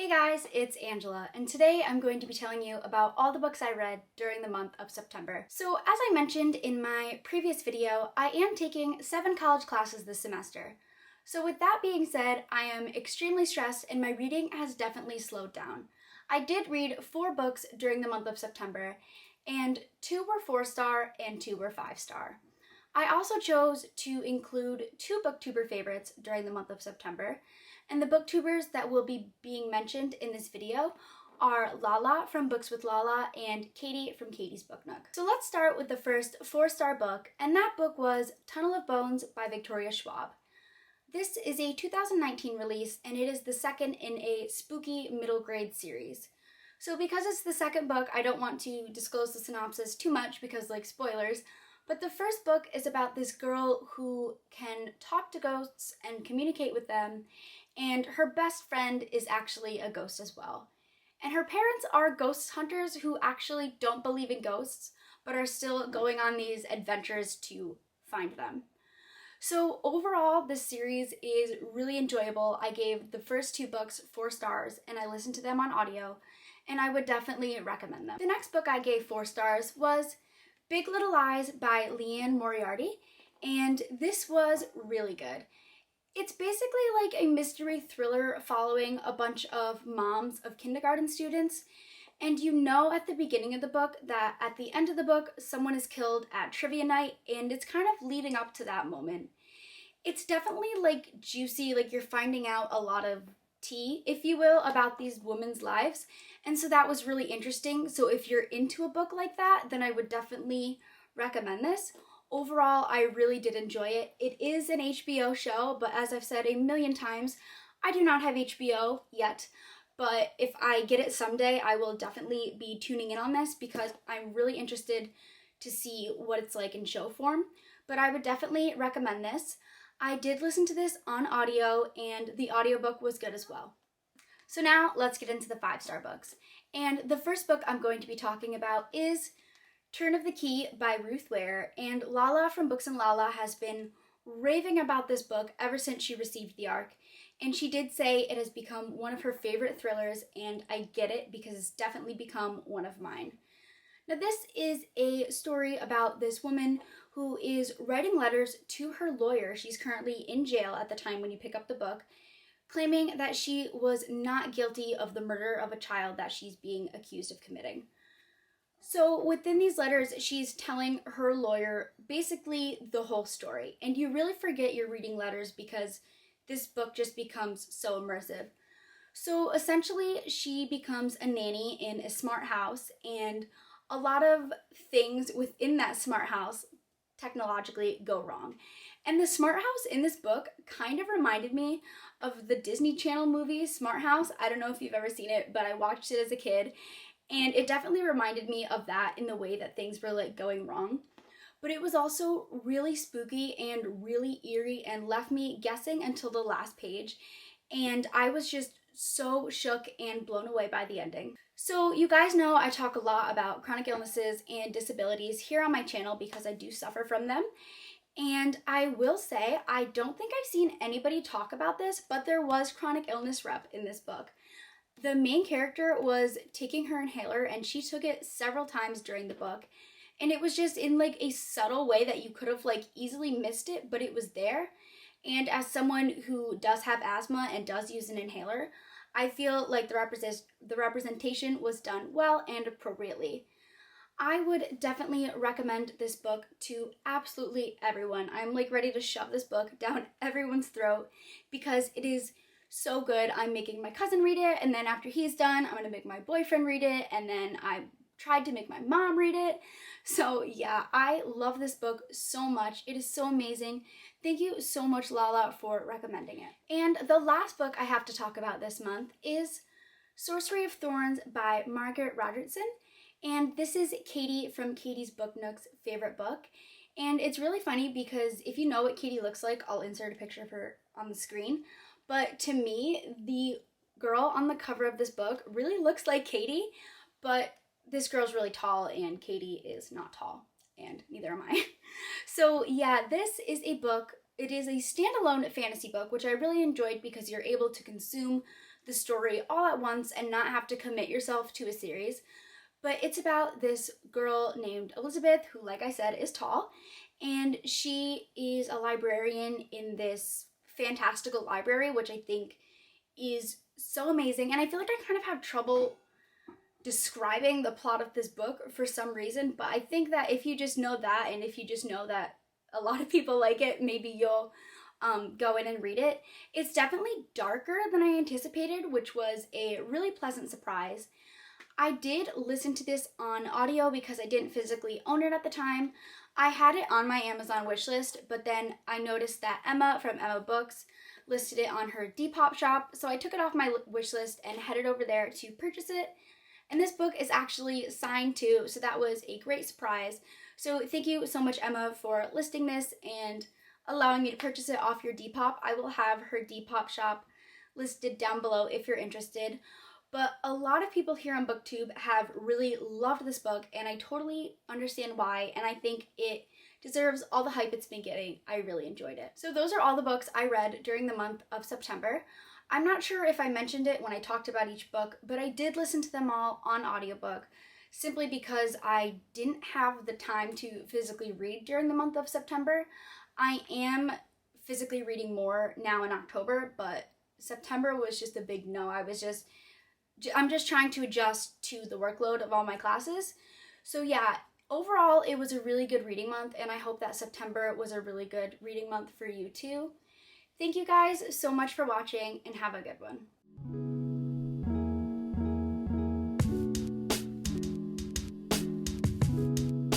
Hey guys, it's Angela, and today I'm going to be telling you about all the books I read during the month of September. So as I mentioned in my previous video, I am taking 7 college classes this semester. So with that being said, I am extremely stressed and my reading has definitely slowed down. I did read 4 books during the month of September, and 2 were 4-star and 2 were 5-star. I also chose to include 2 booktuber favorites during the month of September, and the booktubers that will be being mentioned in this video are Lala from Books with Lala and Katie from Katie's Book Nook. So let's start with the first 4-star book, and that book was Tunnel of Bones by Victoria Schwab. This is a 2019 release, and it is the second in a spooky middle grade series. So because it's the second book, I don't want to disclose the synopsis too much because, like, spoilers, but the first book is about this girl who can talk to ghosts and communicate with them, and her best friend is actually a ghost as well. And her parents are ghost hunters who actually don't believe in ghosts, but are still going on these adventures to find them. So overall, this series is really enjoyable. I gave the first 2 books 4 stars, and I listened to them on audio, and I would definitely recommend them. The next book I gave 4 stars was Big Little Lies by Leanne Moriarty, and this was really good. It's basically like a mystery thriller following a bunch of moms of kindergarten students, and you know at the beginning of the book that at the end of the book someone is killed at trivia night, and it's kind of leading up to that moment. It's definitely like juicy, like you're finding out a lot of tea, if you will, about these women's lives, and so that was really interesting. So if you're into a book like that, then I would definitely recommend this. Overall, I really did enjoy it. It is an HBO show, but as I've said a million times, I do not have HBO yet. But if I get it someday, I will definitely be tuning in on this because I'm really interested to see what it's like in show form. But I would definitely recommend this. I did listen to this on audio, and the audiobook was good as well. So now let's get into the 5-star books. And the first book I'm going to be talking about is Turn of the Key by Ruth Ware, and Lala from Books and Lala has been raving about this book ever since she received the ARC, and she did say it has become one of her favorite thrillers, and I get it because it's definitely become one of mine. Now this is a story about this woman who is writing letters to her lawyer. She's currently in jail at the time when you pick up the book, claiming that she was not guilty of the murder of a child that she's being accused of committing. So within these letters, she's telling her lawyer basically the whole story. And you really forget you're reading letters because this book just becomes so immersive. So essentially, she becomes a nanny in a smart house, and a lot of things within that smart house technologically go wrong. And the smart house in this book kind of reminded me of the Disney Channel movie Smart House. I don't know if you've ever seen it, but I watched it as a kid. And it definitely reminded me of that in the way that things were like going wrong. But it was also really spooky and really eerie and left me guessing until the last page. And I was just so shook and blown away by the ending. So you guys know I talk a lot about chronic illnesses and disabilities here on my channel because I do suffer from them. And I will say, I don't think I've seen anybody talk about this, but there was chronic illness rep in this book. The main character was taking her inhaler, and she took it several times during the book, and it was just in like a subtle way that you could have like easily missed it, but it was there. And as someone who does have asthma and does use an inhaler, I feel like the representation was done well and appropriately. I would definitely recommend this book to absolutely everyone. I'm like ready to shove this book down everyone's throat because it is so good. I'm making my cousin read it, and then after he's done, I'm gonna make my boyfriend read it, and then I tried to make my mom read it. So yeah, I love this book so much. It is so amazing. Thank you so much, Lala, for recommending it. And the last book I have to talk about this month is Sorcery of Thorns by Margaret Rogerson, and this is Katie from Katie's Book Nook's favorite book. And it's really funny because if you know what Katie looks like, I'll insert a picture of her on the screen. But to me, the girl on the cover of this book really looks like Katie, but this girl's really tall and Katie is not tall, and neither am I. So yeah, this is a book. It is a standalone fantasy book, which I really enjoyed because you're able to consume the story all at once and not have to commit yourself to a series. But it's about this girl named Elizabeth, who, like I said, is tall, and she is a librarian in this fantastical library, which I think is so amazing. And I feel like I kind of have trouble describing the plot of this book for some reason, but I think that if you just know that, and if you just know that a lot of people like it, maybe you'll go in and read it. It's definitely darker than I anticipated, which was a really pleasant surprise. I did listen to this on audio because I didn't physically own it at the time. I had it on my Amazon wishlist, but then I noticed that Emma from Emma Books listed it on her Depop shop, so I took it off my wishlist and headed over there to purchase it. And this book is actually signed too, so that was a great surprise. So thank you so much, Emma, for listing this and allowing me to purchase it off your Depop. I will have her Depop shop listed down below if you're interested. But a lot of people here on BookTube have really loved this book, and I totally understand why, and I think it deserves all the hype it's been getting. I really enjoyed it. So those are all the books I read during the month of September. I'm not sure if I mentioned it when I talked about each book, but I did listen to them all on audiobook, simply because I didn't have the time to physically read during the month of September. I am physically reading more now in October, but September was just a big no. I'm just trying to adjust to the workload of all my classes. So yeah, overall it was a really good reading month, and I hope that September was a really good reading month for you too. Thank you guys so much for watching, and have a good one.